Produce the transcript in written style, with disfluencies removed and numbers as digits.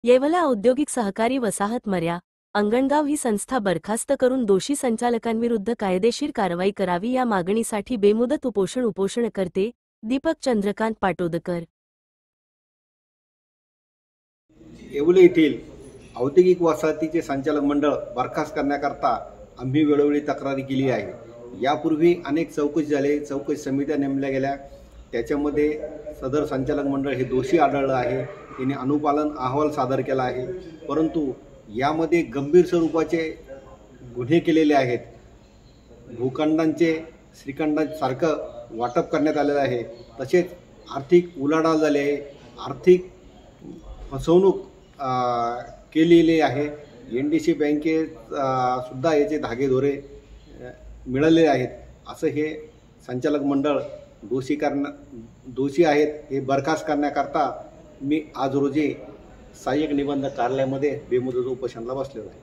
येवला औद्योगिक सहकारी वसाहत मर्या अंगणगाव ही संस्था बरखास्त करून दोषी संचालकांविरुद्ध कायदेशीर कारवाई करावी या मागणीसाठी बेमुदत उपोषण करते दीपक चंद्रकांत पाटोदकर। येवले येथील औद्योगिक वसाहतीचे संचालक मंडळ बरखास्त करण्याकरता आम्ही वेळोवेळी तक्रारी केली आहे। यापूर्वी अनेक चौकशी झाले, चौकशी समित्या नेमल्या गेल्या, त्याच्यामध्ये सदर संचालक मंडळ हे दोषी आढळलं आहे। त्यांनी अनुपालन अहवाल सादर केला आहे, परंतु यामध्ये गंभीर स्वरूपाचे गुन्हे केलेले आहेत। भूखंडांचे श्रीखंडांसारखं वाटप करण्यात आलेलं आहे, तसेच आर्थिक उलाढाल झाली आहे, आर्थिक फसवणूक केलेली आहे। NDC बँकेत सुद्धा याचे धागेदोरे मिळालेले आहेत। असं हे संचालक मंडळ दोषी आहेत। हे बरखास्त करण्याकरता मी आज रोजी सहाय्यक निबंधक कार्यालयामध्ये बेमुदत उपोषणाला बसलेलो आहे।